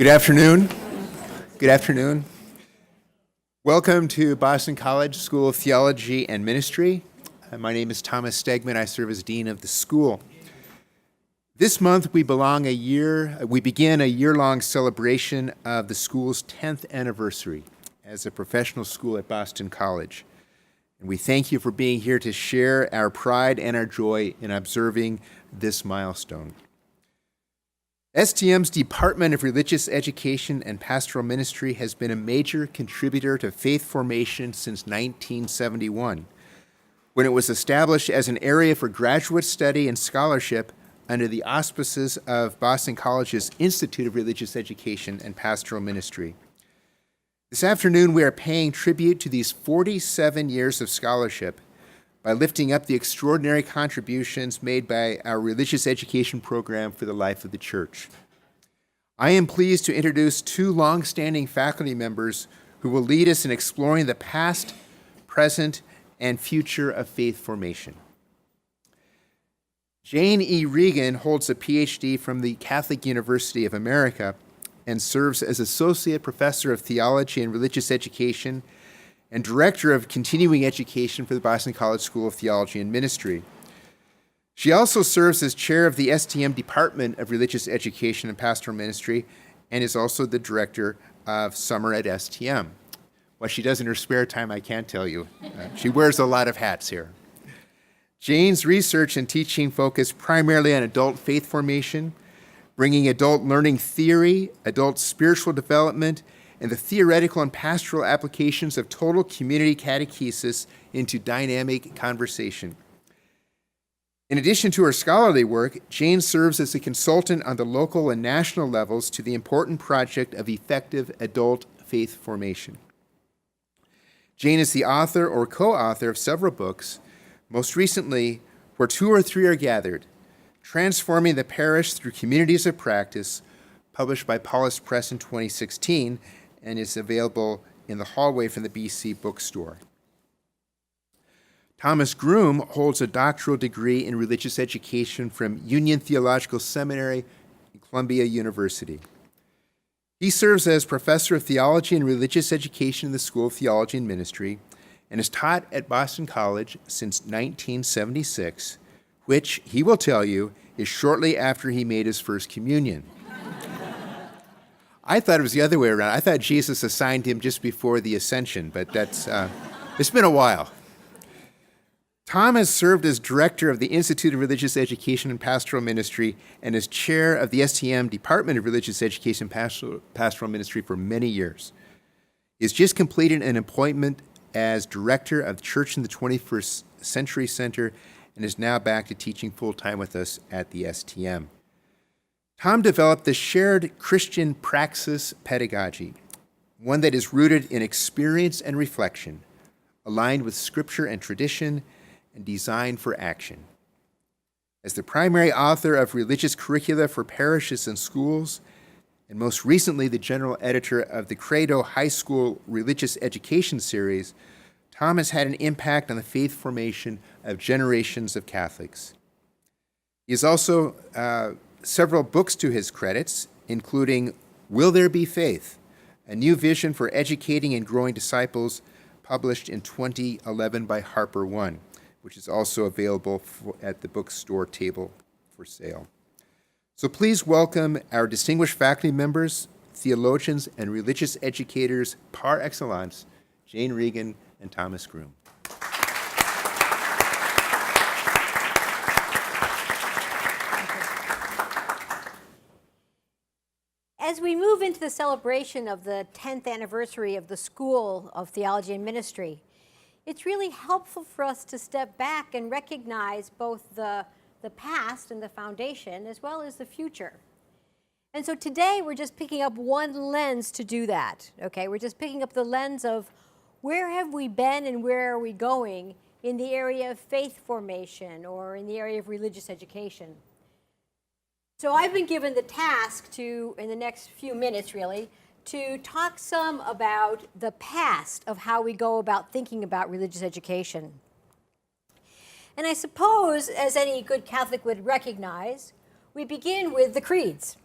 Good afternoon. Good afternoon. Welcome to Boston College School of Theology and Ministry. My name is Thomas Stegman. I serve as Dean of the school. This month we begin a year-long celebration of the school's 10th anniversary as a professional school at Boston College. And we thank you for being here to share our pride and our joy in observing this milestone. STM's Department of Religious Education and Pastoral Ministry has been a major contributor to faith formation since 1971, when it was established as an area for graduate study and scholarship under the auspices of Boston College's Institute of Religious Education and Pastoral Ministry. This afternoon, we are paying tribute to these 47 years of scholarship by lifting up the extraordinary contributions made by our religious education program for the life of the church. I am pleased to introduce two long-standing faculty members who will lead us in exploring the past, present, and future of faith formation. Jane E. Regan holds a PhD from the Catholic University of America and serves as Associate Professor of Theology and Religious Education and Director of Continuing Education for the Boston College School of Theology and Ministry. She also serves as Chair of the STM Department of Religious Education and Pastoral Ministry and is also the Director of Summer at STM. What she does in her spare time, I can't tell you. She wears a lot of hats here. Jane's research and teaching focus primarily on adult faith formation, bringing adult learning theory, adult spiritual development, and the theoretical and pastoral applications of total community catechesis into dynamic conversation. In addition to her scholarly work, Jane serves as a consultant on the local and national levels to the important project of effective adult faith formation. Jane is the author or co-author of several books, most recently, Where Two or Three Are Gathered, Transforming the Parish Through Communities of Practice, published by Paulus Press in 2016, and is available in the hallway from the BC bookstore. Tom Groome holds a doctoral degree in religious education from Union Theological Seminary and Columbia University. He serves as Professor of Theology and Religious Education in the School of Theology and Ministry and has taught at Boston College since 1976, which, he will tell you, is shortly after he made his first communion. I thought it was the other way around. I thought Jesus assigned him just before the ascension, but it's been a while. Tom has served as director of the Institute of Religious Education and Pastoral Ministry and as chair of the STM Department of Religious Education and Pastoral Ministry for many years. He has just completed an appointment as director of the Church in the 21st Century Center and is now back to teaching full-time with us at the STM. Tom developed the shared Christian praxis pedagogy, one that is rooted in experience and reflection, aligned with scripture and tradition, and designed for action. As the primary author of religious curricula for parishes and schools, and most recently the general editor of the Credo High School Religious Education Series, Tom has had an impact on the faith formation of generations of Catholics. He has also several books to his credits, including Will There Be Faith? A New Vision for Educating and Growing Disciples, published in 2011 by Harper One, which is also available at the bookstore table for sale. So please welcome our distinguished faculty members, theologians, and religious educators par excellence, Jane Regan and Thomas Groome. As we move into the celebration of the 10th anniversary of the School of Theology and Ministry, it's really helpful for us to step back and recognize both the past and the foundation, as well as the future. And so today we're just picking up one lens to do that, okay? We're just picking up the lens of where have we been and where are we going in the area of faith formation or in the area of religious education. So I've been given the task to, in the next few minutes really, to talk some about the past of how we go about thinking about religious education. And I suppose, as any good Catholic would recognize, we begin with the creeds.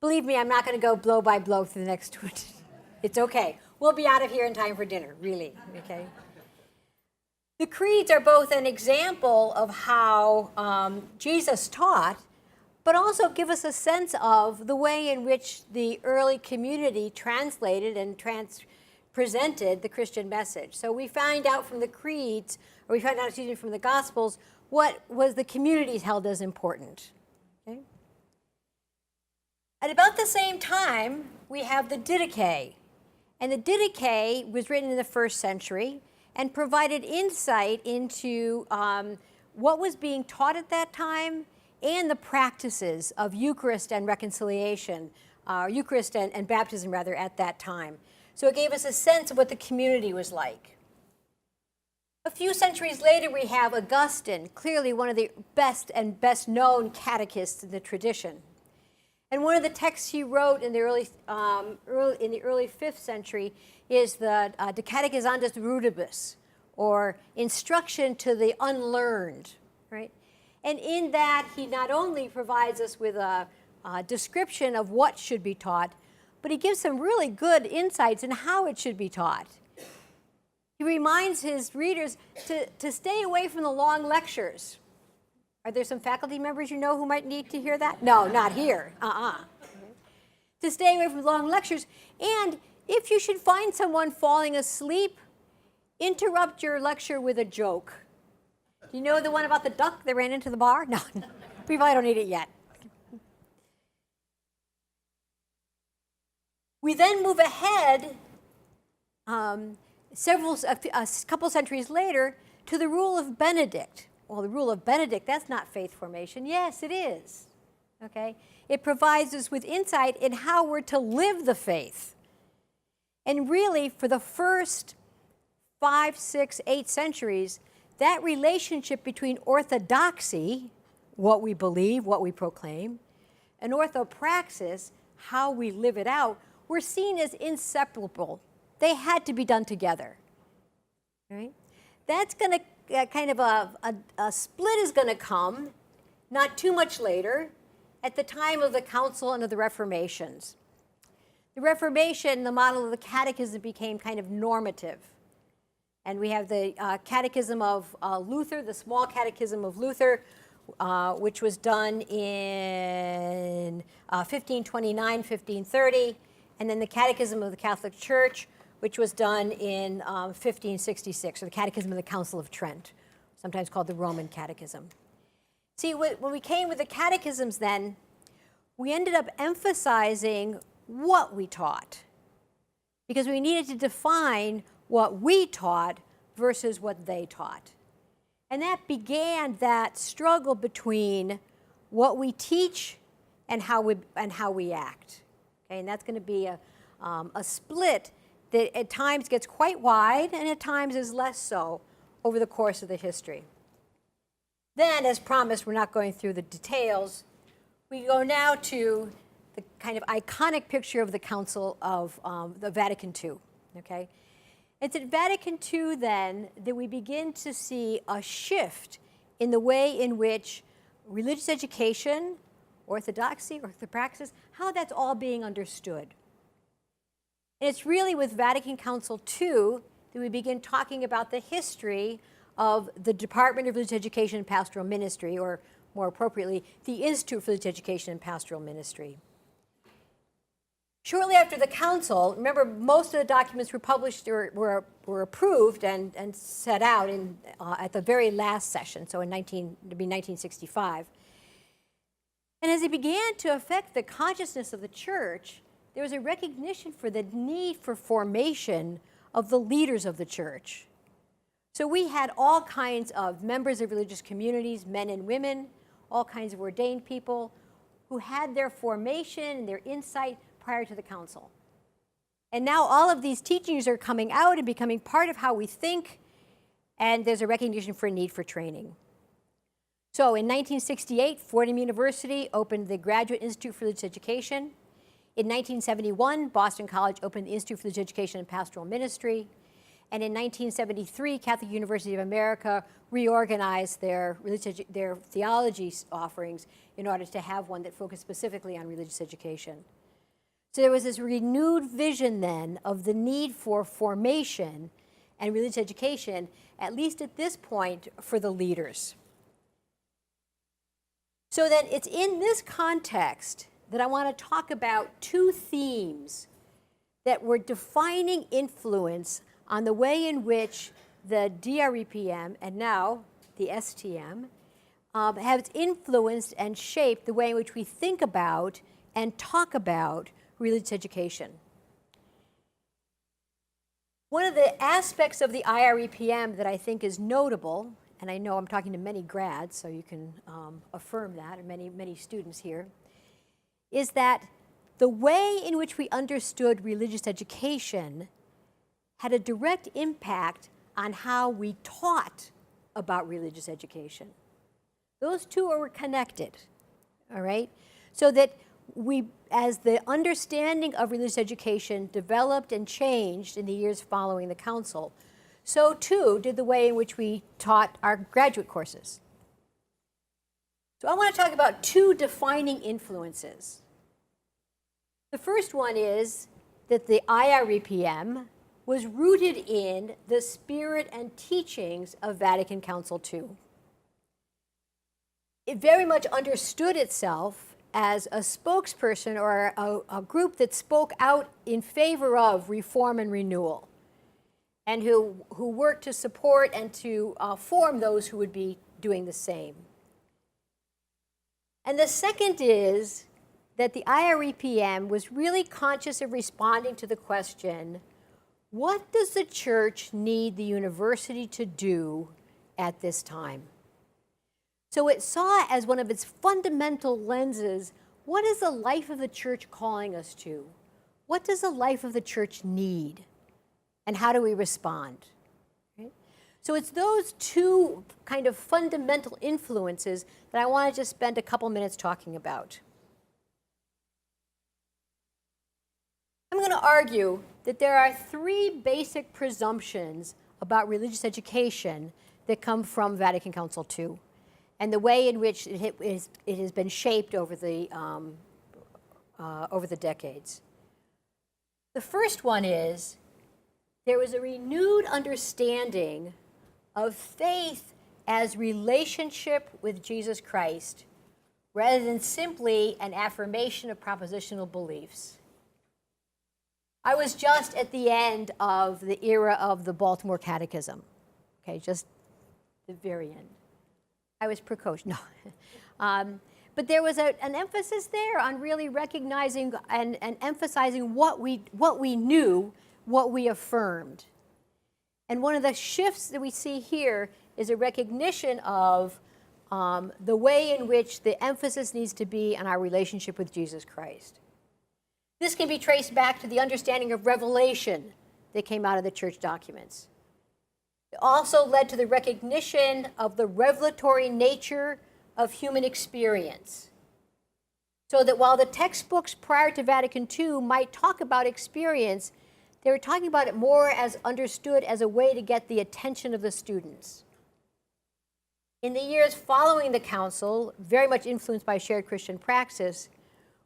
Believe me, I'm not going to go blow by blow through the next 20. It's okay. We'll be out of here in time for dinner, really, okay? The creeds are both an example of how Jesus taught, but also give us a sense of the way in which the early community translated and presented the Christian message. So we find out from the creeds, or we find out, from the Gospels, what was the communities held as important. Okay? At about the same time, we have the Didache. And the Didache was written in the 1st century and provided insight into what was being taught at that time and the practices of Eucharist and reconciliation, Eucharist and baptism, rather, at that time. So it gave us a sense of what the community was like. A few centuries later, we have Augustine, clearly one of the best and best known catechists in the tradition. And one of the texts he wrote in the early 5th century is the De Catechizandis Rudibus, or Instruction to the Unlearned, right? And in that, he not only provides us with a description of what should be taught, but he gives some really good insights in how it should be taught. He reminds his readers to stay away from the long lectures. Are there some faculty members you know who might need to hear that? No, not here. To stay away from long lectures. And if you should find someone falling asleep, interrupt your lecture with a joke. Do you know the one about the duck that ran into the bar? No, we probably don't need it yet. We then move ahead a couple centuries later to the Rule of Benedict. Well, the Rule of Benedict, that's not faith formation. Yes, it is. Okay? It provides us with insight in how we're to live the faith. And really, for the first 5, 6, 8 centuries, that relationship between orthodoxy, what we believe, what we proclaim, and orthopraxis, how we live it out, were seen as inseparable. They had to be done together. Right? That's going to kind of a split is going to come, not too much later, at the time of the Council and of the Reformations. The Reformation, the model of the Catechism, became kind of normative. And we have the Catechism of Luther, the small Catechism of Luther, which was done in 1529, 1530, and then the Catechism of the Catholic Church, which was done in 1566, or the Catechism of the Council of Trent, sometimes called the Roman Catechism. See, when we came with the catechisms then, we ended up emphasizing what we taught, because we needed to define what we taught versus what they taught. And that began that struggle between what we teach and how we act. Okay, and that's going to be a split that at times gets quite wide and at times is less so over the course of the history. Then, as promised, we're not going through the details. We go now to the kind of iconic picture of the Council of the Vatican II. Okay? It's at Vatican II, then, that we begin to see a shift in the way in which religious education, orthodoxy, orthopraxis, how that's all being understood. And it's really with Vatican Council II that we begin talking about the history of the Department of Religious Education and Pastoral Ministry, or more appropriately, the Institute for Religious Education and Pastoral Ministry. Shortly after the council, remember, most of the documents were published or were approved and set out at the very last session, so it'd be 1965. And as it began to affect the consciousness of the church, there was a recognition for the need for formation of the leaders of the church. So we had all kinds of members of religious communities, men and women, all kinds of ordained people who had their formation and their insight prior to the council. And now all of these teachings are coming out and becoming part of how we think, and there's a recognition for a need for training. So in 1968, Fordham University opened the Graduate Institute for Religious Education. In 1971, Boston College opened the Institute for Religious Education and Pastoral Ministry. And in 1973, Catholic University of America reorganized their theology offerings in order to have one that focused specifically on religious education. So there was this renewed vision then of the need for formation and religious education, at least at this point, for the leaders. So then it's in this context that I want to talk about two themes that were defining influence on the way in which the DREPM and now the STM have influenced and shaped the way in which we think about and talk about religious education. One of the aspects of the IREPM that I think is notable, and I know I'm talking to many grads, so you can affirm that, and many students here, is that the way in which we understood religious education had a direct impact on how we taught about religious education. Those two are connected, all right? So that we, as the understanding of religious education developed and changed in the years following the council, so too did the way in which we taught our graduate courses. So I want to talk about two defining influences. The first one is that the IREPM was rooted in the spirit and teachings of Vatican Council II. It very much understood itself as a spokesperson or a group that spoke out in favor of reform and renewal, and who worked to support and to form those who would be doing the same. And the second is that the IREPM was really conscious of responding to the question, what does the church need the university to do at this time? So it saw as one of its fundamental lenses, what is the life of the church calling us to? What does the life of the church need? And how do we respond? Right? So it's those two kind of fundamental influences that I want to just spend a couple minutes talking about. I'm going to argue that there are three basic presumptions about religious education that come from Vatican Council II and the way in which it has been shaped over the decades. The first one is there was a renewed understanding of faith as relationship with Jesus Christ rather than simply an affirmation of propositional beliefs. I was just at the end of the era of the Baltimore Catechism, okay, just the very end. I was precocious, no. But there was an emphasis there on really recognizing and emphasizing what we knew, what we affirmed. And one of the shifts that we see here is a recognition of the way in which the emphasis needs to be on our relationship with Jesus Christ. This can be traced back to the understanding of revelation that came out of the church documents. It also led to the recognition of the revelatory nature of human experience. So that while the textbooks prior to Vatican II might talk about experience, they were talking about it more as understood as a way to get the attention of the students. In the years following the council, very much influenced by shared Christian praxis,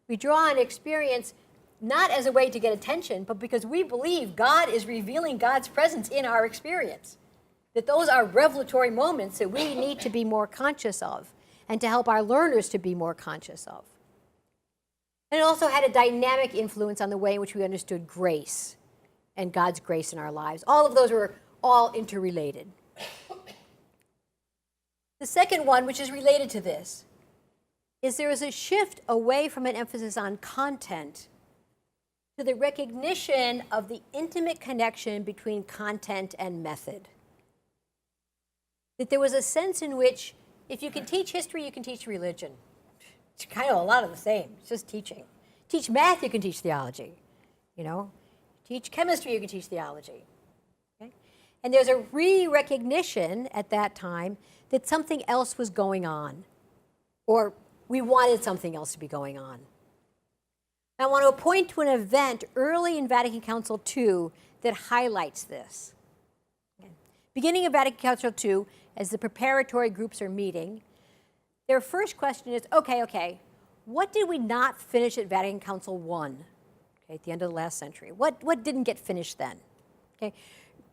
we draw on experience not as a way to get attention, but because we believe God is revealing God's presence in our experience. That those are revelatory moments that we need to be more conscious of and to help our learners to be more conscious of. And it also had a dynamic influence on the way in which we understood grace and God's grace in our lives. All of those were all interrelated. The second one, which is related to this, is there is a shift away from an emphasis on content to the recognition of the intimate connection between content and method. That there was a sense in which if you can teach history, you can teach religion. It's kind of a lot of the same. It's just teaching. Teach math, you can teach theology. You know, teach chemistry, you can teach theology. Okay? And there's a re-recognition at that time that something else was going on, or we wanted something else to be going on. I want to point to an event early in Vatican Council II that highlights this. Okay. Beginning of Vatican Council II, as the preparatory groups are meeting, their first question is, okay, what did we not finish at Vatican Council I? okay, at the end of the last century. What didn't get finished then? Okay,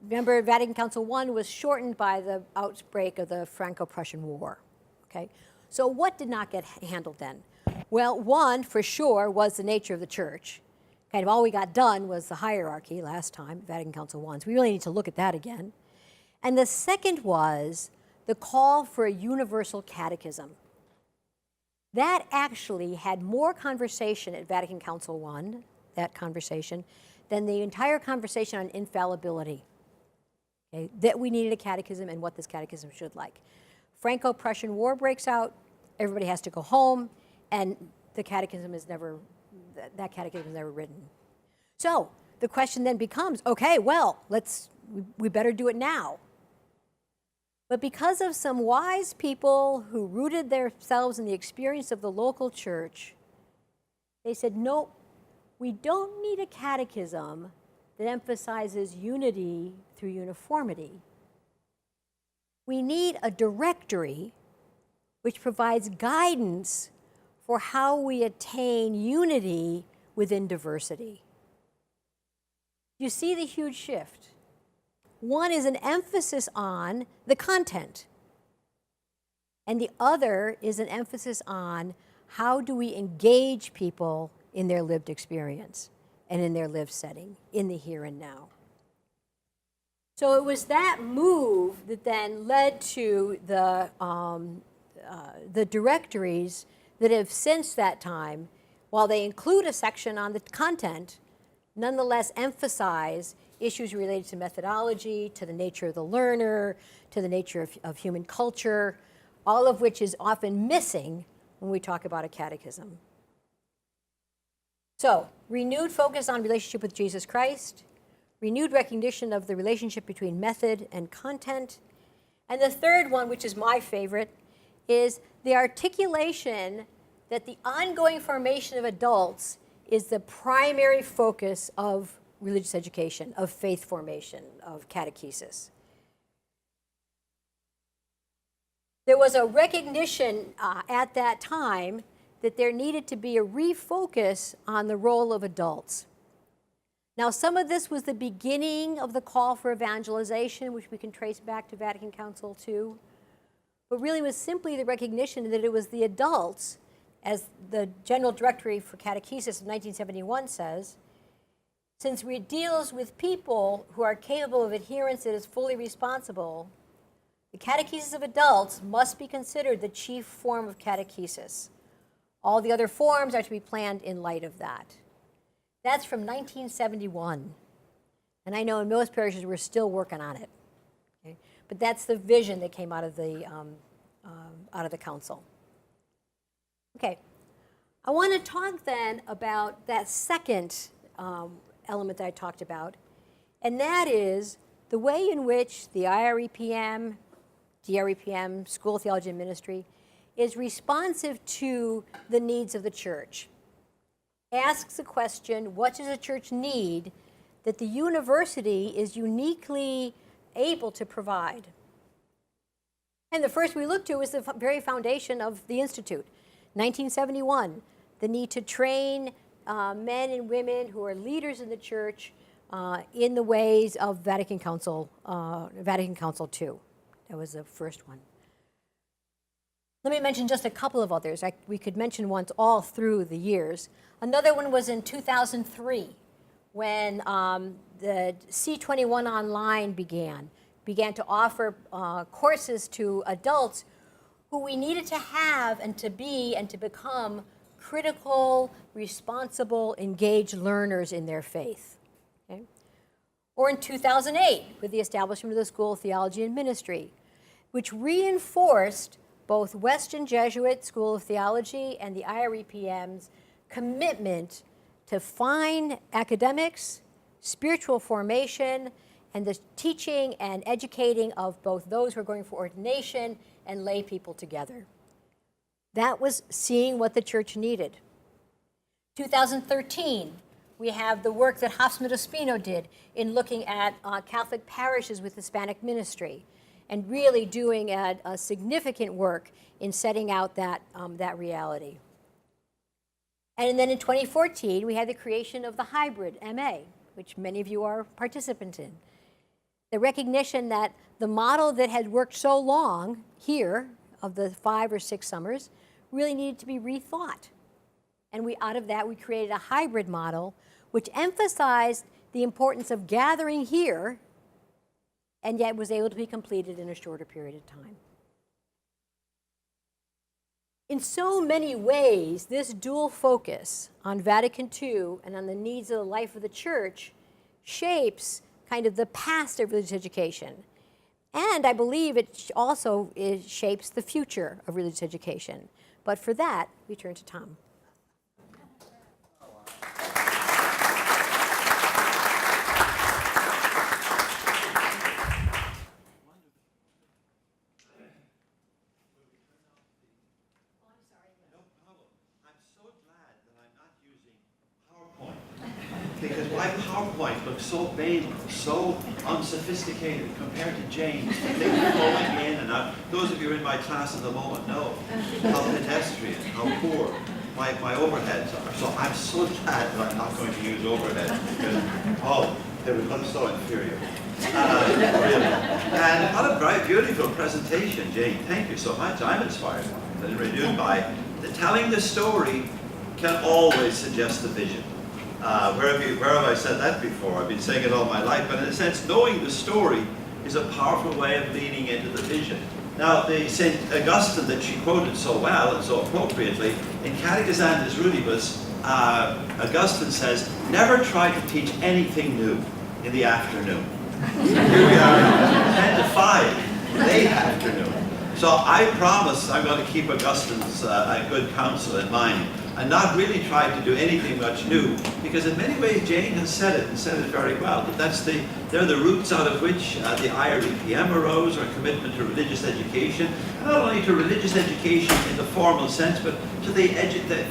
remember, Vatican Council I was shortened by the outbreak of the Franco-Prussian War. Okay, so what did not get handled then? Well, one, for sure, was the nature of the church. Kind of all we got done was the hierarchy last time, Vatican Council I. So we really need to look at that again. And the second was the call for a universal catechism. That actually had more conversation at Vatican Council I, that conversation, than the entire conversation on infallibility. Okay, that we needed a catechism and what this catechism should like. Franco-Prussian War breaks out, everybody has to go home, and the catechism is never, that catechism is never written. So the question then becomes, okay, well, we better do it now. But because of some wise people who rooted themselves in the experience of the local church, they said, no, we don't need a catechism that emphasizes unity through uniformity. We need a directory which provides guidance for how we attain unity within diversity. You see the huge shift. One is an emphasis on the content, and the other is an emphasis on how do we engage people in their lived experience and in their lived setting, in the here and now. So it was that move that then led to the directories that have since that time, while they include a section on the content, nonetheless emphasize issues related to methodology, to the nature of the learner, to the nature of human culture, all of which is often missing when we talk about a catechism. So, renewed focus on relationship with Jesus Christ, renewed recognition of the relationship between method and content, and the third one, which is my favorite, is the articulation that the ongoing formation of adults is the primary focus of religious education, of faith formation, of catechesis. There was a recognition at that time that there needed to be a refocus on the role of adults. Now, some of this was the beginning of the call for evangelization, which we can trace back to Vatican Council II, but really was simply the recognition that it was the adults, as the General Directory for Catechesis of 1971 says, since it deals with people who are capable of adherence and is fully responsible, the catechesis of adults must be considered the chief form of catechesis. All the other forms are to be planned in light of that. That's from 1971. And I know in most parishes we're still working on it. Okay? But that's the vision that came out of the council. Okay, I want to talk then about that second element that I talked about, and that is the way in which the IREPM, DREPM, School of Theology and Ministry, is responsive to the needs of the church. Asks the question, what does the church need that the university is uniquely able to provide? And the first we look to is the very foundation of the Institute. 1971, the need to train men and women who are leaders in the church in the ways of Vatican Council II. That was the first one. Let me mention just a couple of others. We could mention ones all through the years. Another one was in 2003, when the C21 Online began to offer courses to adults who we needed to have and to be and to become critical, responsible, engaged learners in their faith. Okay? Or in 2008, with the establishment of the School of Theology and Ministry, which reinforced both Weston Jesuit School of Theology and the IREPM's commitment to fine academics, spiritual formation, and the teaching and educating of both those who are going for ordination and lay people together. That was seeing what the church needed. 2013, we have the work that Hofsmith-Ospino did in looking at Catholic parishes with Hispanic ministry and really doing a significant work in setting out that reality. And then in 2014, we had the creation of the hybrid MA, which many of you are participants in. The recognition that the model that had worked so long here, of the 5 or 6 summers, really needed to be rethought. And out of that, we created a hybrid model, which emphasized the importance of gathering here, and yet was able to be completed in a shorter period of time. In so many ways, this dual focus on Vatican II and on the needs of the life of the church shapes kind of the past of religious education. And I believe it also shapes the future of religious education. But for that, we turn to Tom. Because my PowerPoint looks so vain, so unsophisticated compared to Jane's. Things flowing in and out. Those of you in my class at the moment know how pedestrian, how poor my overheads are. So I'm so glad that I'm not going to use overheads because, they would look so inferior. Really. And what a very beautiful presentation, Jane. Thank you so much. I'm inspired and renewed by telling the story can always suggest the vision. Where have I said that before? I've been saying it all my life, but in a sense, knowing the story is a powerful way of leaning into the vision. Now, the St. Augustine that she quoted so well and so appropriately, in Catechisandus Rudibus, Augustine says, never try to teach anything new in the afternoon. Here we are, 10 to 5, late afternoon. So I promise I'm going to keep Augustine's good counsel in mind and not really try to do anything much new, because in many ways Jane has said it, and said it very well, that they're the roots out of which the IREPM arose, our commitment to religious education, and not only to religious education in the formal sense, but to the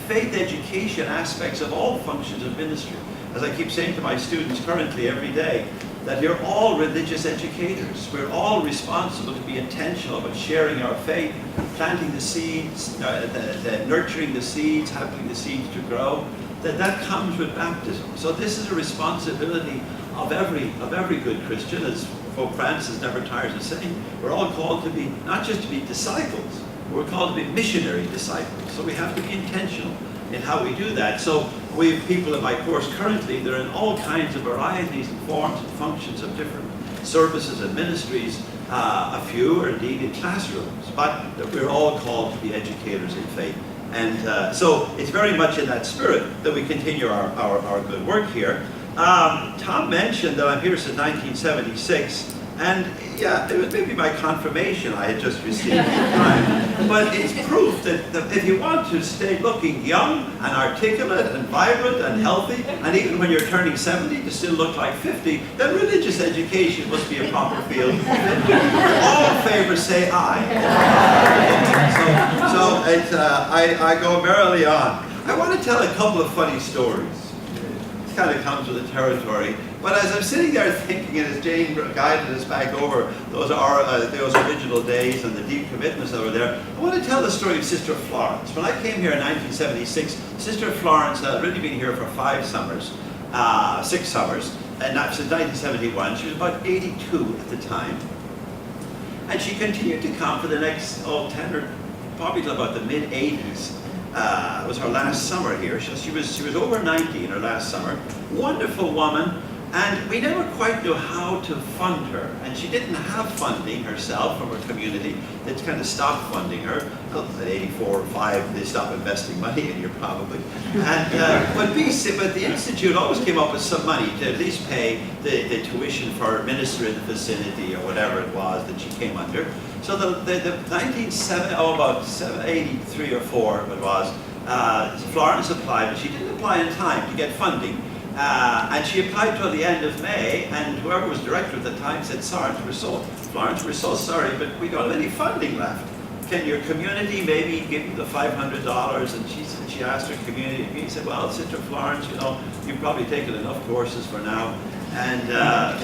faith education aspects of all functions of ministry. As I keep saying to my students currently every day, that you're all religious educators. We're all responsible to be intentional about sharing our faith, planting the seeds, nurturing the seeds, helping the seeds to grow. That comes with baptism. So this is a responsibility of every good Christian, as Pope Francis never tires of saying. We're all called to be, not just to be disciples, we're called to be missionary disciples. So we have to be intentional in how we do that. So we have people in my course currently, they're in all kinds of varieties and forms and functions of different services and ministries. A few are indeed in classrooms, but we're all called to be educators in faith. And so it's very much in that spirit that we continue our good work here. Tom mentioned that I'm here since 1976. And yeah, it was maybe my confirmation I had just received at the time. But it's proof that if you want to stay looking young and articulate and vibrant and healthy, and even when you're turning 70 to still look like 50, then religious education must be a proper field. All in favor say aye. I go merrily on. I want to tell a couple of funny stories. This kind of comes with the territory. But as I'm sitting there thinking, and as Jane guided us back over those original days and the deep commitments that were there, I want to tell the story of Sister Florence. When I came here in 1976, Sister Florence had really been here for 6 summers, and since 1971. She was about 82 at the time. And she continued to come for the next 10 or probably till about the mid-80s. It was her last summer here. She was over 90 in her last summer. Wonderful woman. And we never quite knew how to fund her. And she didn't have funding herself from her community. They kind of stopped funding her. Well, at 84 or 5, they stopped investing money in you probably. And, but the Institute always came up with some money to at least pay the tuition for her minister in the vicinity or whatever it was that she came under. So the 83 or 4 it was, Florence applied, but she didn't apply in time to get funding. And she applied till the end of May, and whoever was director at the time said, Florence, we're so sorry, but we don't have any funding left. Can your community maybe give you the $500? And she asked her community, and he said, well, Sister Florence, you've probably taken enough courses for now. and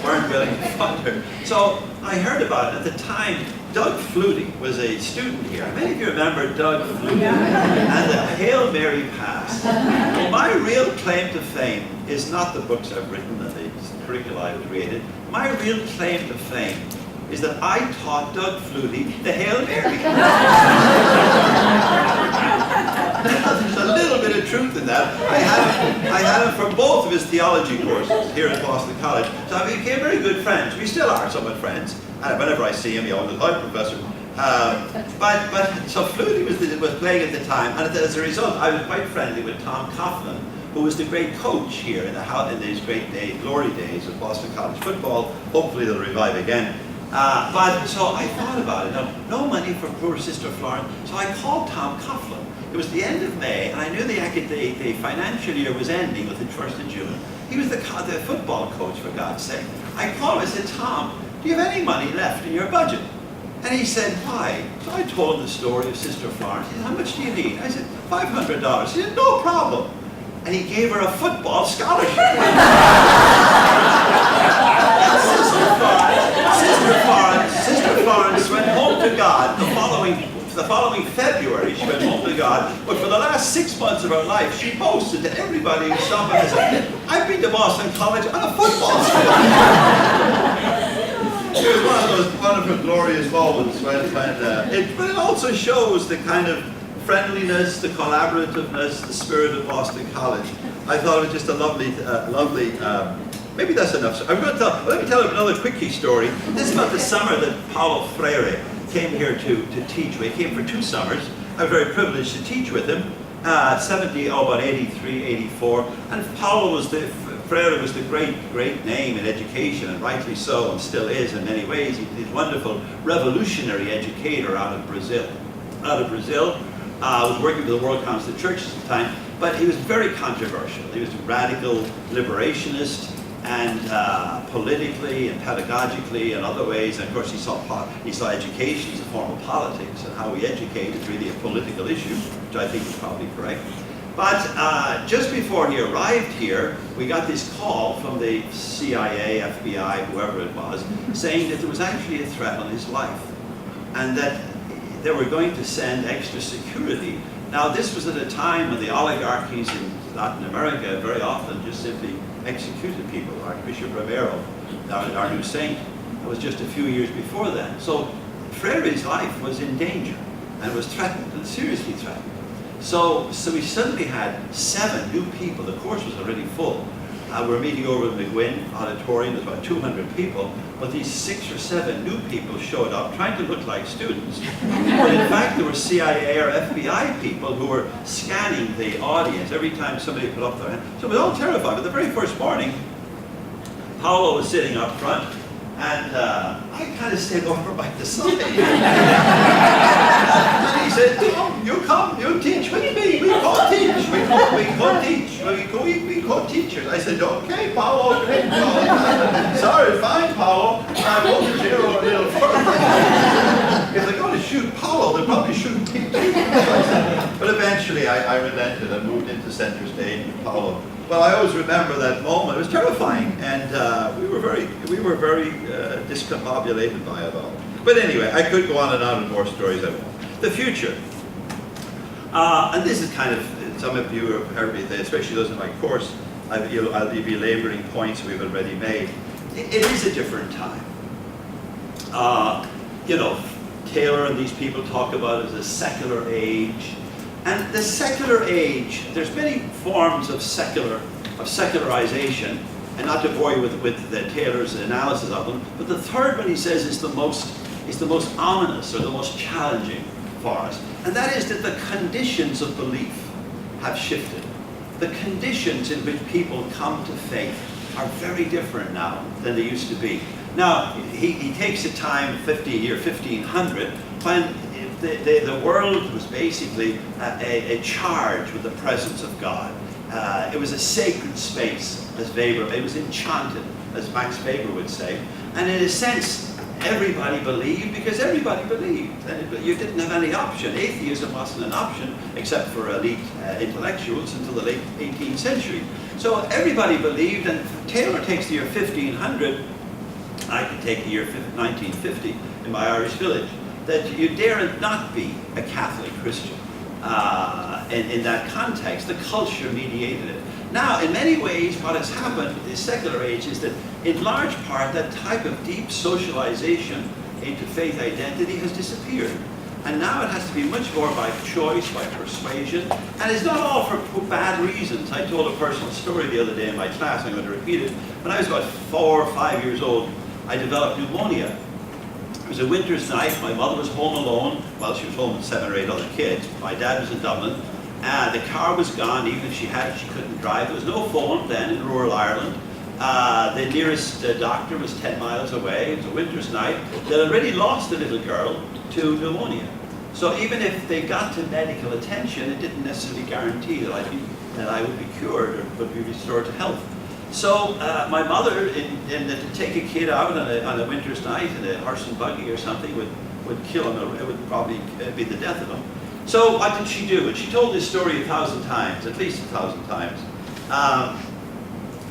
weren't willing to fund her. So I heard about it. At the time, Doug Flutie was a student here. Many of you remember Doug Flutie and the Hail Mary pass. Well, my real claim to fame is not the books I've written and the curricula I've created. My real claim to fame is that I taught Doug Flutie the Hail Mary. There's a little bit of truth in that. I had him for both of his theology courses here at Boston College. So we became very good friends. We still are somewhat friends. Whenever I see him, he always, "Hi, Professor." So Flutie was playing at the time, and as a result, I was quite friendly with Tom Coughlin, who was the great coach here in these great glory days of Boston College football. Hopefully they'll revive again. So I thought about it. No money for poor Sister Florence. So I called Tom Coughlin. It was the end of May, and I knew the financial year was ending with the 1st of June. He was the football coach, for God's sake. I called him. I said, "Tom, do you have any money left in your budget?" And he said, "Why?" So I told him the story of Sister Florence. He said, "How much do you need?" I said, $500. He said, "No problem." And he gave her a football scholarship. Sister Florence went home to God the following February. She went home to God, but for the last 6 months of her life, she boasted to everybody who saw her and said, "I've been to Boston College on a football field." It was one of her glorious moments but it also shows the kind of friendliness, the collaborativeness, the spirit of Boston College. I thought it was just a lovely, maybe that's enough. Let me tell you another quickie story. This is about the summer that Paulo Freire came here to teach. He came for 2 summers. I was very privileged to teach with him, about 83, 84. And Freire was the great name in education, and rightly so, and still is in many ways. He's a wonderful revolutionary educator out of Brazil. Was working with the World Council of Churches at the time, but he was very controversial. He was a radical liberationist, and politically and pedagogically and other ways. And of course, he saw education as a form of politics, and how we educate is really a political issue, which I think is probably correct. But just before he arrived here, we got this call from the CIA, FBI, whoever it was, saying that there was actually a threat on his life, and that they were going to send extra security. Now, this was at a time when the oligarchies in Latin America very often just simply executed people. Archbishop Romero, our new saint, was just a few years before that. So Freire's life was in danger and was threatened, and seriously threatened. So we suddenly had 7 new people. The course was already full. We're meeting over at McGuinn Auditorium. There's about 200 people, but these 6 or 7 new people showed up trying to look like students. But in fact, there were CIA or FBI people who were scanning the audience every time somebody put up their hand. So it was all terrifying. But the very first morning, Paolo was sitting up front, and I kind of stayed over by the side. And he said, "Come, you teach with me. We co-teach. We co-teachers." I said, "Okay, Paolo, great, Paolo." "Sorry, fine, Paolo. I will zero a little further." If they're going to shoot Paolo, they'll probably shoot me too. But eventually, I relented and moved into center stage with Paolo. Well, I always remember that moment. It was terrifying, and we were very discombobulated by it all. But anyway, I could go on and on with more stories. I won't. The future, and this is kind of, some of you have heard me, especially those in my course. I'll be belaboring points we've already made. It is a different time. Taylor and these people talk about it as a secular age. And the secular age, there's many forms of secularization, and not to bore you with the Taylor's analysis of them, but the third one he says is the most ominous or the most challenging for us. And that is that the conditions of belief have shifted. The conditions in which people come to faith are very different now than they used to be. Now, he takes a time, year 1500, when the world was basically a charge with the presence of God. It was a sacred space, as Weber, it was enchanted, as Max Weber would say. And in a sense, everybody believed because everybody believed. And you didn't have any option. Atheism wasn't an option, except for elite intellectuals until the late 18th century. So everybody believed, and Taylor takes the year 1500, I can take the year 1950 in my Irish village, that you daren't not be a Catholic Christian. In that context, the culture mediated it. Now, in many ways, what has happened in the secular age is that, in large part, that type of deep socialization into faith identity has disappeared. And now it has to be much more by choice, by persuasion, and it's not all for bad reasons. I told a personal story the other day in my class, I'm going to repeat it. When I was about 4 or 5 years old, I developed pneumonia. It was a winter's night, my mother was home alone. Well, she was home with 7 or 8 other kids. My dad was in Dublin. The car was gone, even if she had it, she couldn't drive. There was no phone then in rural Ireland. The nearest doctor was 10 miles away. It was a winter's night. They'd already lost a little girl to pneumonia. So even if they got to medical attention, it didn't necessarily guarantee that I would be cured or would be restored to health. So my mother, to take a kid out on a winter's night in a horse and buggy or something would kill him. It would probably be the death of him. So what did she do? And she told this story 1,000 times, at least 1,000 times.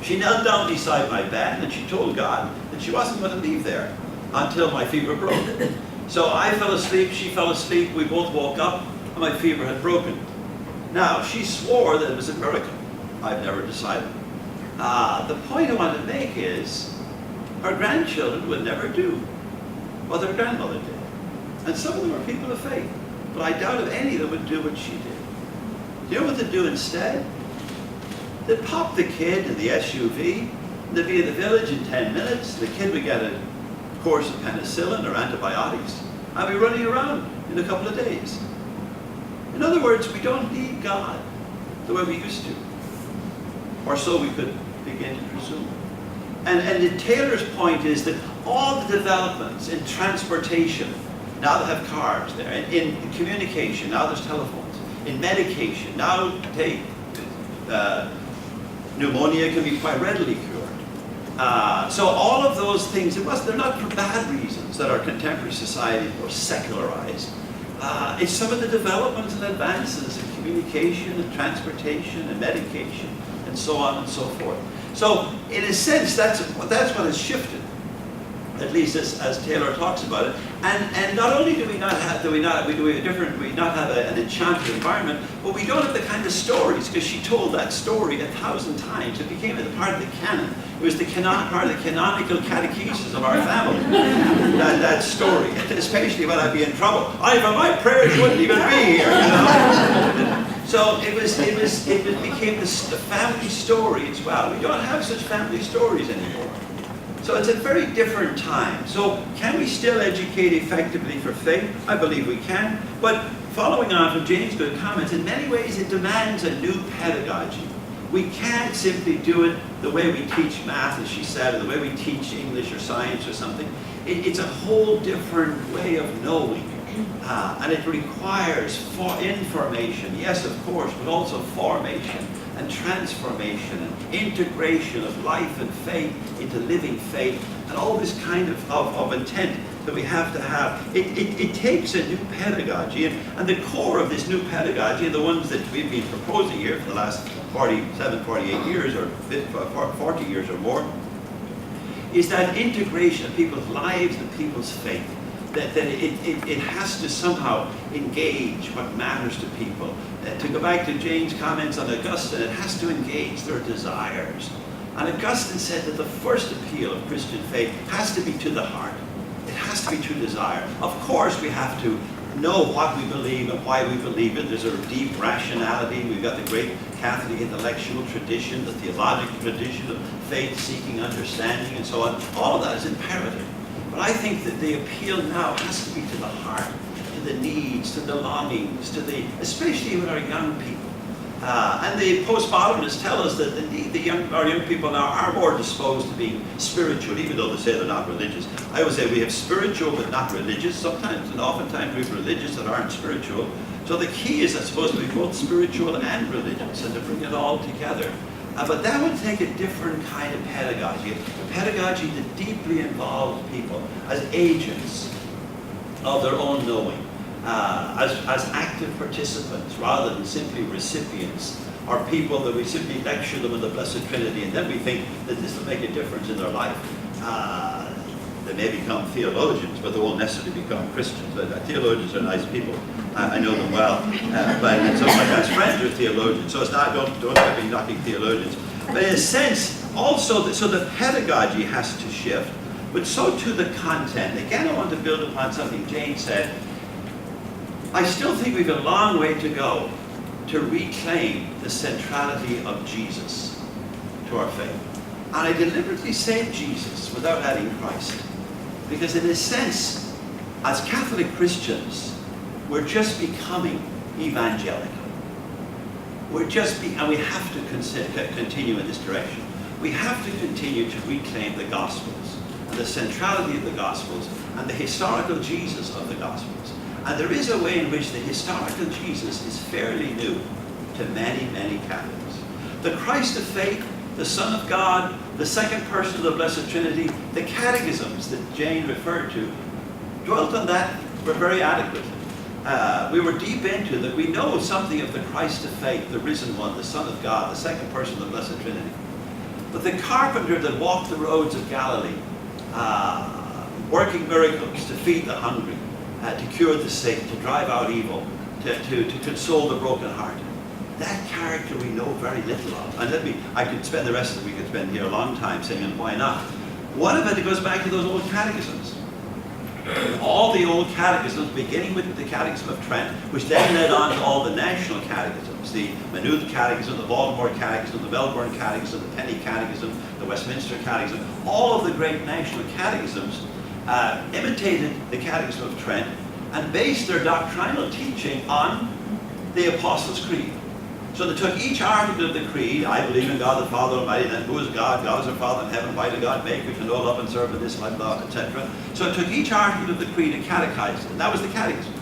She knelt down beside my bed and she told God that she wasn't going to leave there until my fever broke. So I fell asleep, she fell asleep, we both woke up, and my fever had broken. Now, she swore that it was a miracle. I've never decided. The point I want to make is, our grandchildren would never do what their grandmother did. And some of them are people of faith, but I doubt if any of them would do what she did. Do you know what they'd do instead? They'd pop the kid in the SUV, they'd be in the village in 10 minutes, the kid would get a course of penicillin or antibiotics, and be running around in a couple of days. In other words, we don't need God the way we used to, or so we could begin to presume. And Taylor's point is that all the developments in transportation, now they have cars there, in communication, now there's telephones, in medication, now pneumonia can be quite readily cured. So all of those things, they're not for bad reasons that our contemporary society is more secularized. It's some of the developments and advances in communication and transportation and medication and so on and so forth. So in a sense, that's what has shifted, at least as Taylor talks about it. And not only do we not have an enchanted environment, but we don't have the kind of stories, because she told that story 1,000 times. It became a part of the canon. It was part of the canonical catechesis of our family. that story, especially when I'd be in trouble. For my prayers wouldn't even be here, you know. So it became the family story as well. We don't have such family stories anymore. So it's a very different time. So can we still educate effectively for faith? I believe we can. But following on from Jane's good comments, in many ways it demands a new pedagogy. We can't simply do it the way we teach math, as she said, or the way we teach English or science or something. It's a whole different way of knowing. And it requires information, yes, of course, but also formation and transformation and integration of life and faith into living faith, and all this kind of intent that we have to have. It takes a new pedagogy, and the core of this new pedagogy, and the ones that we've been proposing here for the last 47, 48 years, or 40 years or more, is that integration of people's lives and people's faith. That it has to somehow engage what matters to people. To go back to Jane's comments on Augustine, it has to engage their desires. And Augustine said that the first appeal of Christian faith has to be to the heart. It has to be to desire. Of course, we have to know what we believe and why we believe it. There's a deep rationality. We've got the great Catholic intellectual tradition, the theological tradition of faith-seeking understanding, and so on. All of that is imperative. But I think that the appeal now has to be to the heart, to the needs, to the longings, especially with our young people. And the postmodernists tell us that our young people now are more disposed to being spiritual, even though they say they're not religious. I would say we have spiritual but not religious. Sometimes and oftentimes we have religious that aren't spiritual. So the key is, I suppose, to be both spiritual and religious, and to bring it all together. But that would take a different kind of pedagogy, a pedagogy that deeply involves people as agents of their own knowing, as active participants rather than simply recipients or people that we simply lecture them on the Blessed Trinity, and then we think that this will make a difference in their life. They may become theologians, but they won't necessarily become Christians. Theologians are nice people. I know them well. But some of my best friends are theologians, so it's not, don't get me knocking theologians. But in a sense, also, so the pedagogy has to shift, but so too the content. Again, I want to build upon something Jane said. I still think we have a long way to go to reclaim the centrality of Jesus to our faith. And I deliberately say Jesus without adding Christ. Because in a sense, as Catholic Christians, we're just becoming evangelical. And we have to continue in this direction. We have to continue to reclaim the Gospels and the centrality of the Gospels and the historical Jesus of the Gospels. And there is a way in which the historical Jesus is fairly new to many, many Catholics. The Christ of faith, the Son of God, the second person of the Blessed Trinity, the catechisms that Jane referred to, dwelt on that, were very adequate. We were deep into that. We know something of the Christ of faith, the risen one, the Son of God, the second person of the Blessed Trinity. But the carpenter that walked the roads of Galilee, working miracles to feed the hungry, to cure the sick, to drive out evil, to console the brokenhearted. That character we know very little of. And I could spend the rest of the week, could spend here a long time saying, and why not? One of it goes back to those old catechisms. All the old catechisms, beginning with the Catechism of Trent, which then led on to all the national catechisms, the Maynooth Catechism, the Baltimore Catechism, the Melbourne Catechism, the Penny Catechism, the Westminster Catechism. All of the great national catechisms imitated the Catechism of Trent and based their doctrinal teaching on the Apostles' Creed. So they took each article of the Creed, I believe in God the Father Almighty, then who is God? God is our Father in heaven, why did God make? We can all love and serve in this life, etc. So it took each article of the Creed and catechized it, and that was the catechism.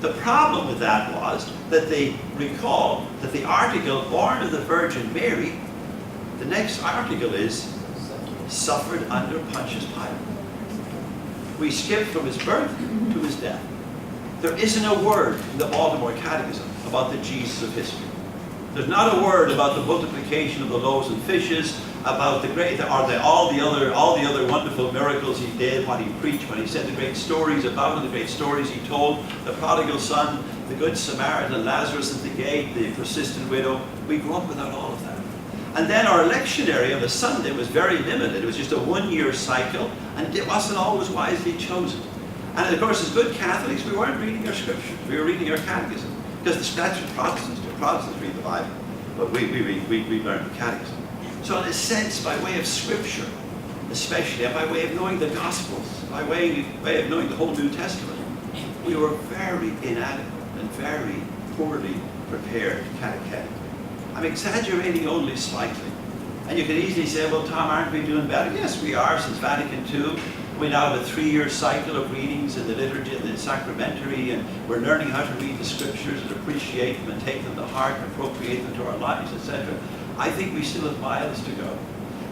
The problem with that was that they recalled that the article, born of the Virgin Mary, the next article is, suffered under Pontius Pilate. We skip from his birth to his death. There isn't a word in the Baltimore Catechism about the Jesus of history. There's not a word about the multiplication of the loaves and fishes, about all the other wonderful miracles he did, what he preached, when he said the great stories about him, the great stories he told, the prodigal son, the good Samaritan, Lazarus at the gate, the persistent widow. We grew up without all of that. And then our lectionary on the Sunday was very limited. It was just a one-year cycle, and it wasn't always wisely chosen. And of course, as good Catholics, we weren't reading our scriptures. We were reading our catechism. Because that's what Protestants do. Protestants read the Bible. But we learn the catechism. So in a sense, by way of scripture, especially, and by way of knowing the Gospels, by way of knowing the whole New Testament, we were very inadequate and very poorly prepared catechetically. I'm exaggerating only slightly. And you can easily say, well, Tom, aren't we doing better? Yes, we are. Since Vatican II, we now have a 3-year cycle of readings in the liturgy and the sacramentary, and we're learning how to read the scriptures and appreciate them and take them to heart and appropriate them to our lives, etc. I think we still have miles to go.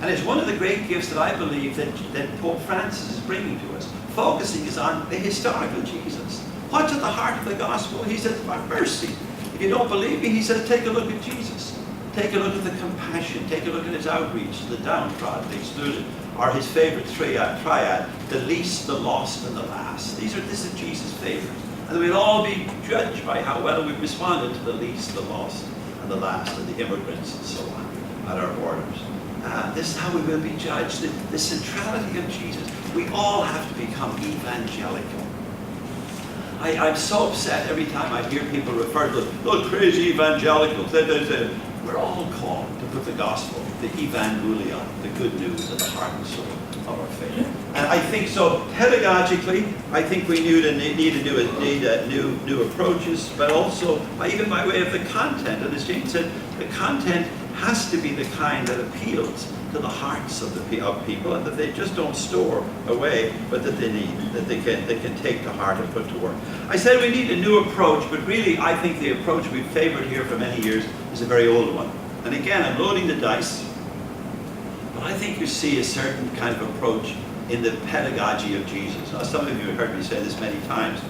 And it's one of the great gifts that I believe that Pope Francis is bringing to us. Focusing is on the historical Jesus. What's at the heart of the gospel? He says, mercy. If you don't believe me, he says, take a look at Jesus. Take a look at the compassion. Take a look at his outreach to the downtrodden, the excluded, or his favorite triad, the least, the lost, and the last. This is Jesus' favorite. And we'll all be judged by how well we've responded to the least, the lost, and the last, and the immigrants, and so on, at our borders. This is how we will be judged. The centrality of Jesus. We all have to become evangelical. I'm so upset every time I hear people refer to those crazy evangelicals. We're all called to put the gospel, the evangelion, the good news, at the heart and soul of our faith. And I think so, pedagogically, I think we need new approaches, but also even by way of the content. And as Jane said, the content has to be the kind that appeals to the hearts of people, and that they just don't store away, but that they can take to heart and put to work. I said we need a new approach, but really I think the approach we've favored here for many years is a very old one. And again, I'm loading the dice, but I think you see a certain kind of approach in the pedagogy of Jesus. Now, some of you have heard me say this many times,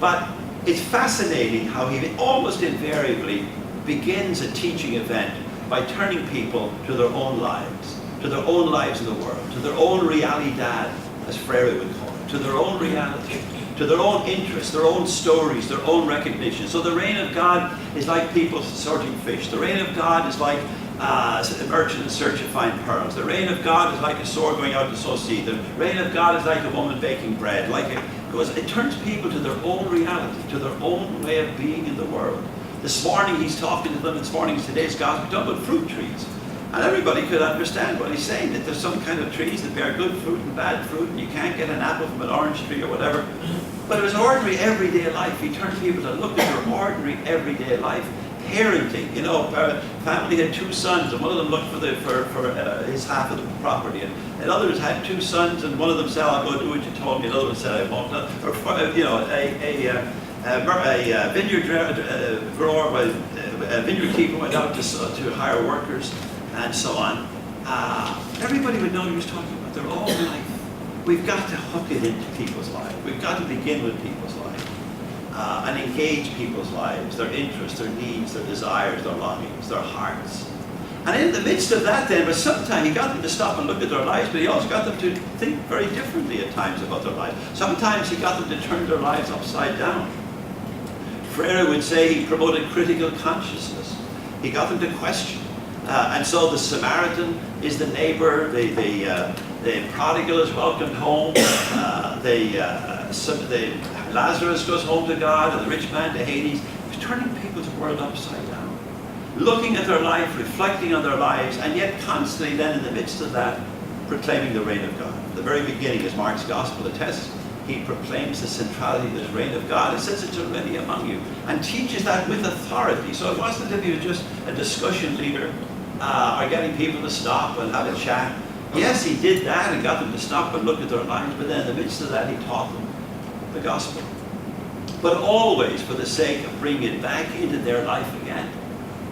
but it's fascinating how he almost invariably begins a teaching event by turning people to their own lives in the world, to their own realidad, as Freire would call it, to their own reality, to their own interests, their own stories, their own recognition. So the reign of God is like people sorting fish. The reign of God is like a merchant in search of fine pearls. The reign of God is like a sower going out to sow seed. The reign of God is like a woman baking bread. Because it turns people to their own reality, to their own way of being in the world. This morning he's talking to them, today's gospel, he's talking about fruit trees. And everybody could understand what he's saying, that there's some kind of trees that bear good fruit and bad fruit, and you can't get an apple from an orange tree or whatever. But it was ordinary, everyday life. He turned people to look at their ordinary, everyday life. Parenting, you know, family had 2 sons, and one of them looked for his half of the property, and others had 2 sons, and one of them said, "I'll go do what you told me," and the other one said, "I won't." Or you know, a vineyard grower, a vineyard keeper went out to hire workers, and so on. Everybody would know he was talking about their own life. We've got to hook it into people's lives. We've got to begin with people's lives. And engage people's lives, their interests, their needs, their desires, their longings, their hearts. And in the midst of that then, but sometimes he got them to stop and look at their lives, but he also got them to think very differently at times about their lives. Sometimes he got them to turn their lives upside down. Freire would say he promoted critical consciousness. He got them to question. And so the Samaritan is the neighbor, the prodigal is welcomed home, Lazarus goes home to God, and the rich man to Hades. He's turning people's world upside down, looking at their life, reflecting on their lives, and yet constantly then in the midst of that, proclaiming the reign of God. At the very beginning, as Mark's gospel attests, he proclaims the centrality of the reign of God. It says it's already among you, and teaches that with authority. So it wasn't as if he was just a discussion leader, or getting people to stop and have a chat. Yes, he did that and got them to stop and look at their lives, but then in the midst of that, he taught them the gospel. But always for the sake of bringing it back into their life again,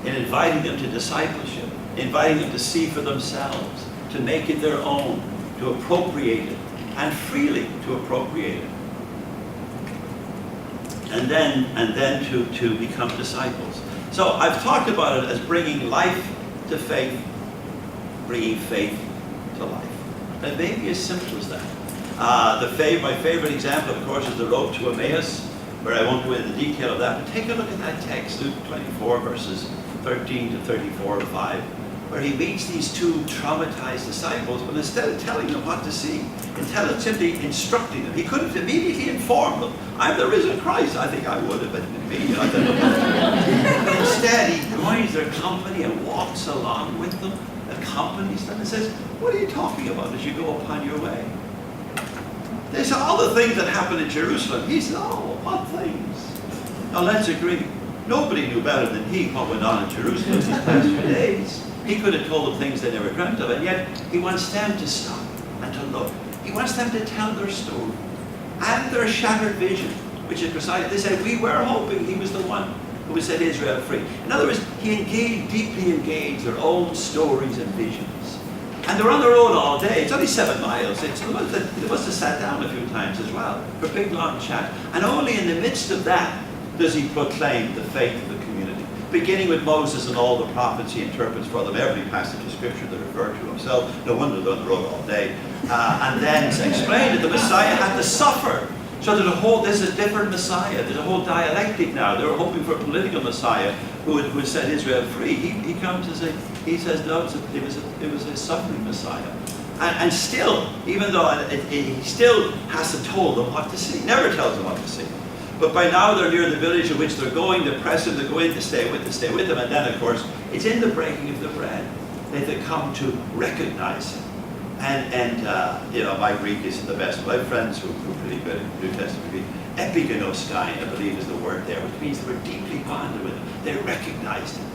and inviting them to discipleship, inviting them to see for themselves, to make it their own, to appropriate it, and freely to appropriate it. And then to become disciples. So I've talked about it as bringing life to faith, bringing faith to life. And maybe as simple as that. My favorite example, of course, is the road to Emmaus, where I won't go into the detail of that, but take a look at that text, Luke 24, verses 13 to 34 and 5, where he meets these 2 traumatized disciples, but instead of telling them what to see, instead of simply instructing them, he could have immediately informed them, "I'm the risen Christ." I think I would have been me. I don't know. But instead, he joins their company and walks along with them, accompanies them, and says, "What are you talking about as you go upon your way?" They said, "All the things that happened in Jerusalem." He said, "Oh, what things?" Now let's agree. Nobody knew better than he what went on in Jerusalem these past few days. He could have told them things they never dreamt of, and yet he wants them to stop and to look. He wants them to tell their story and their shattered vision, which is precisely, they said, "We were hoping he was the one who would set Israel free." In other words, he deeply engaged their own stories and visions. And they're on the road all day. It's only 7 miles. They must have sat down a few times as well for a big long chat. And only in the midst of that does he proclaim the faith of the community. Beginning with Moses and all the prophets, he interprets for them every passage of Scripture that referred to himself. No wonder they're on the road all day. And then explained that the Messiah had to suffer. So there's a different Messiah. There's a whole dialectic now. They were hoping for a political Messiah who would set Israel free. He comes and he says, no, it was a suffering Messiah. And still, even though he still hasn't told them what to see, never tells them what to see. But by now they're near the village in which they're going, they press him to go in to stay with them. And then, of course, it's in the breaking of the bread that they come to recognize him. And my Greek isn't the best, but I have friends who are pretty good at New Testament Greek. Epigenoskine, I believe, is the word there, which means they were deeply bonded with him. They recognized him,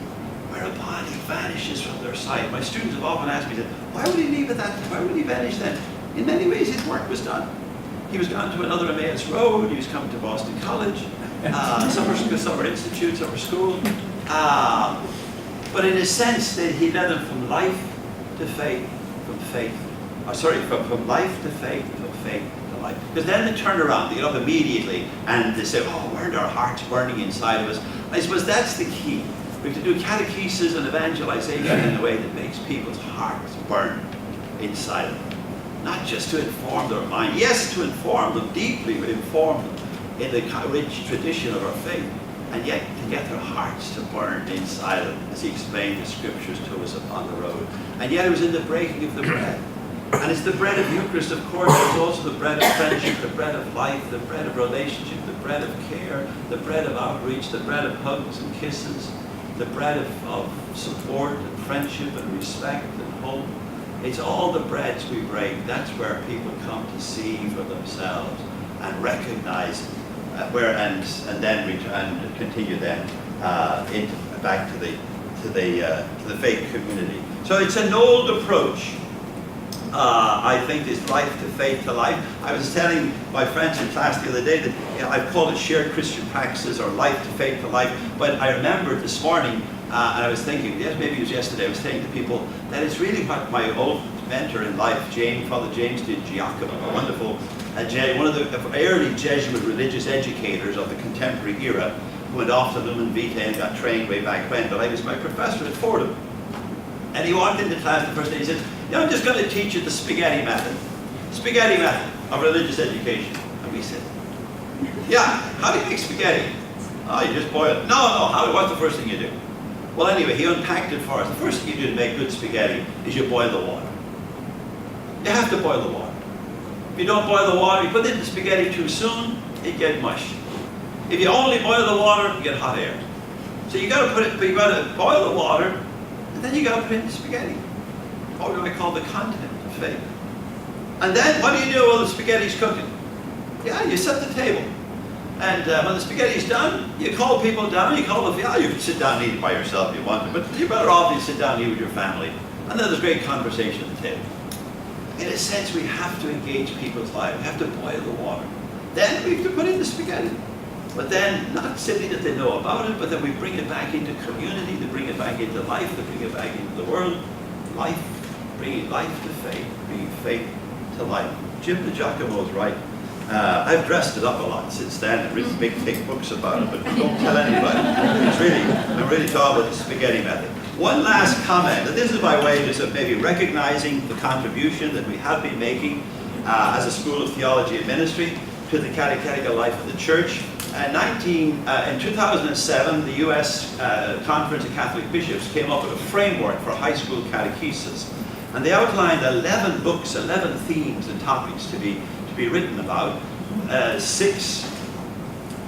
whereupon he vanishes from their sight. My students have often asked me, why would he leave at that time? Why would he vanish then? In many ways, his work was done. He was gone to another Emmaus road. He was coming to Boston College. Some were institutes, some were school. But in a sense, that he led them from life to faith, from life to faith, from faith to life. Because then they turned around, they get up immediately, and they say, oh, weren't our hearts burning inside of us? I suppose that's the key. We have to do catechesis and evangelization in a way that makes people's hearts burn inside of them. Not just to inform their mind, yes, to inform them deeply, but inform them in the rich tradition of our faith, and yet to get their hearts to burn inside of them, as he explained the scriptures to us upon the road. And yet it was in the breaking of the bread. And it's the bread of Eucharist, of course, but it's also the bread of friendship, the bread of life, the bread of relationship, the bread of care, the bread of outreach, the bread of hugs and kisses, the bread of support and friendship and respect and hope. It's all the breads we break. That's where people come to see for themselves and recognize and then return and continue then back to the faith community. So it's an old approach. I think this life to faith to life. I was telling my friends in class the other day that I've called it shared Christian practices or life to faith to life. But I remembered this morning, and I was thinking, yes, maybe it was yesterday, I was saying to people that it's really what my old mentor in life, Father James de Giacomo, a wonderful, one of the early Jesuit religious educators of the contemporary era, who went off to Lumen Vitae and got trained way back when. But I was my professor at Fordham. And he walked into class the first day, he said, I'm just going to teach you the spaghetti method of religious education. And we said, yeah, how do you make spaghetti? Oh, you just boil it. No, what's the first thing you do? Well, anyway, he unpacked it for us. The first thing you do to make good spaghetti is you boil the water. You have to boil the water. If you don't boil the water, you put in the spaghetti too soon, it gets mush. If you only boil the water, you get hot air. So you got to boil the water, and then you got to put in the spaghetti. Or what I call the content of faith. And then what do you do while the spaghetti's cooking? Yeah, you set the table. And when the spaghetti's done, you call people down, you call you can sit down and eat it by yourself if you want to, but you're better off if you sit down and eat with your family. And then there's great conversation at the table. In a sense, we have to engage people's lives. We have to boil the water. Then we have to put in the spaghetti. But then, not simply that they know about it, but then we bring it back into community, to bring it back into life, to bring it back into the world. Life, bringing life to faith, bringing faith to life. Jim DiGiacomo is right. I've dressed it up a lot since then and written big, thick books about it, but don't tell anybody. I'm really talking about the spaghetti method. One last comment, and this is by way just of maybe recognizing the contribution that we have been making as a School of Theology and Ministry to the catechetical life of the Church. In 2007, the U.S. Conference of Catholic Bishops came up with a framework for high school catechesis. And they outlined 11 books, 11 themes and topics to be written about, 6,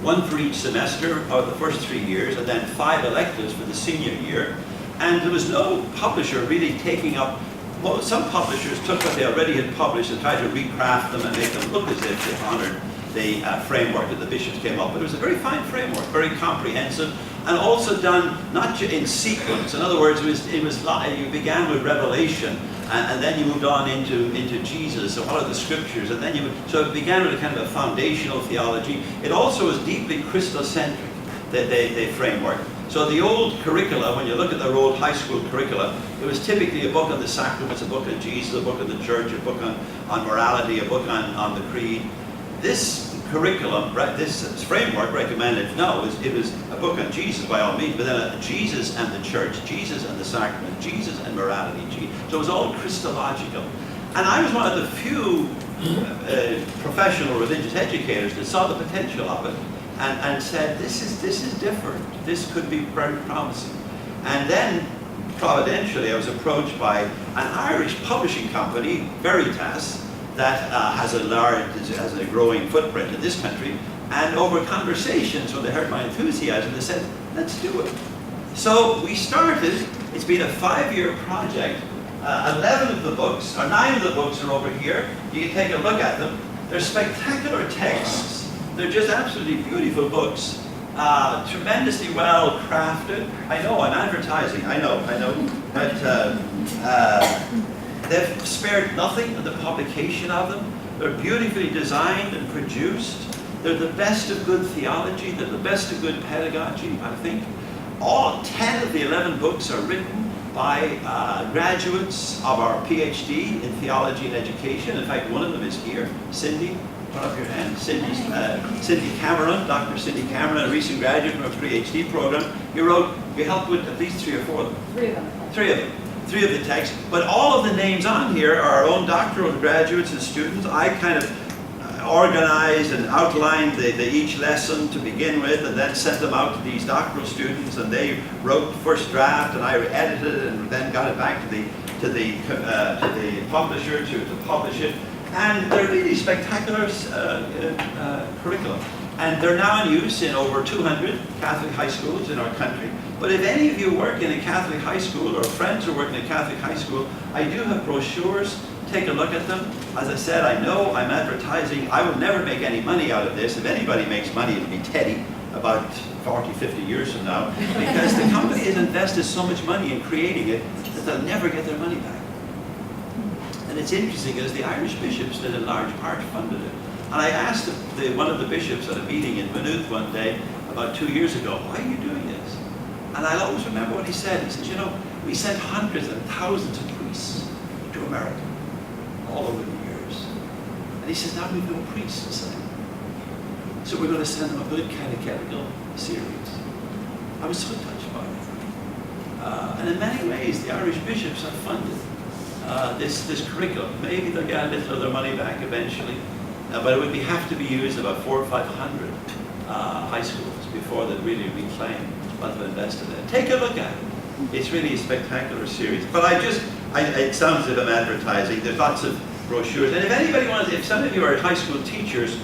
one for each semester of the first 3 years, and then 5 electives for the senior year. And there was no publisher really taking up, well, some publishers took what they already had published and tried to recraft them and make them look as if they honored the framework that the bishops came up with. It was a very fine framework, very comprehensive, and also done not in sequence. In other words, you began with Revelation, and then you moved on into Jesus, and what are the scriptures, and then so it began with a kind of a foundational theology. It also was deeply Christocentric, the framework. So the old curricula, when you look at their old high school curricula, it was typically a book on the sacraments, a book on Jesus, a book on the church, a book on morality, a book on the creed. This curriculum, this framework recommended, it was a book on Jesus by all means, but then Jesus and the church, Jesus and the sacrament, Jesus and morality. So it was all Christological. And I was one of the few professional religious educators that saw the potential of it and said, this is different. This could be very promising. And then, providentially, I was approached by an Irish publishing company, Veritas, that has a growing footprint in this country. And over conversations, when they heard my enthusiasm, they said, let's do it. So we started. It's been a 5-year project. 11 of the books, or 9 of the books are over here. You can take a look at them. They're spectacular texts. They're just absolutely beautiful books. Tremendously well crafted. I know, I'm advertising, I know. But they've spared nothing in the publication of them. They're beautifully designed and produced. They're the best of good theology. They're the best of good pedagogy, I think. All 10 of the 11 books are written by graduates of our PhD in theology and education. In fact, one of them is here, Cindy. Put up your hand. Cindy Cameron, Dr. Cindy Cameron, a recent graduate from a PhD program. You helped with at least 3 or 4 of them. 3 of them. 3 of them. 3 of the texts. But all of the names on here are our own doctoral graduates and students. I kind of organized and outlined each lesson to begin with, and then sent them out to these doctoral students, and they wrote the first draft, and I edited it, and then got it back to the publisher to publish it. And they're really spectacular curriculum. And they're now in use in over 200 Catholic high schools in our country. But if any of you work in a Catholic high school, or friends who work in a Catholic high school, I do have brochures. Take a look at them. As I said, I know I'm advertising. I will never make any money out of this. If anybody makes money, it'll be Teddy about 40, 50 years from now, because the company has invested so much money in creating it that they'll never get their money back. And it's interesting because the Irish bishops did a large part funded it. And I asked one of the bishops at a meeting in Maynooth one day, about 2 years ago, why are you doing this? And I'll always remember what he said. He said, you know, we sent hundreds and thousands of priests to America all over the years. And he says, now we've no priests. So we're going to send them a good catechetical series. I was so touched by it. And in many ways, the Irish bishops have funded this curriculum. Maybe they'll get a little of their money back eventually, but it would have to be used in about 400 or 500 high schools before they'd really reclaim what they've invested in. Take a look at it. It's really a spectacular series. But it sounds as if I'm advertising. There's lots of brochures. And if anybody wants, if some of you are high school teachers,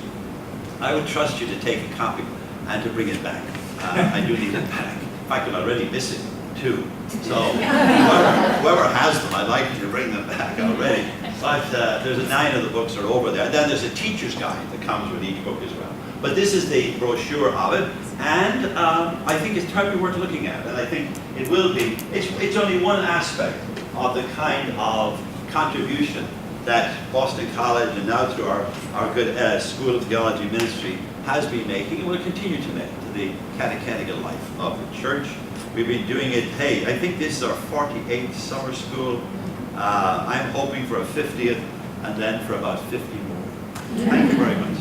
I would trust you to take a copy and to bring it back. I do need it back. In fact, I'm already missing 2. So whoever has them, I'd like you to bring them back already. But there's 9 of the books are over there. Then there's a teacher's guide that comes with each book as well. But this is the brochure of it, and I think it's probably worth looking at, and I think it will be. It's only one aspect of the kind of contribution that Boston College and now through our good School of Theology Ministry has been making and will continue to make to the catechetical life of the church. We've been doing it, hey, I think this is our 48th summer school. I'm hoping for a 50th and then for about 50 more. Thank you very much.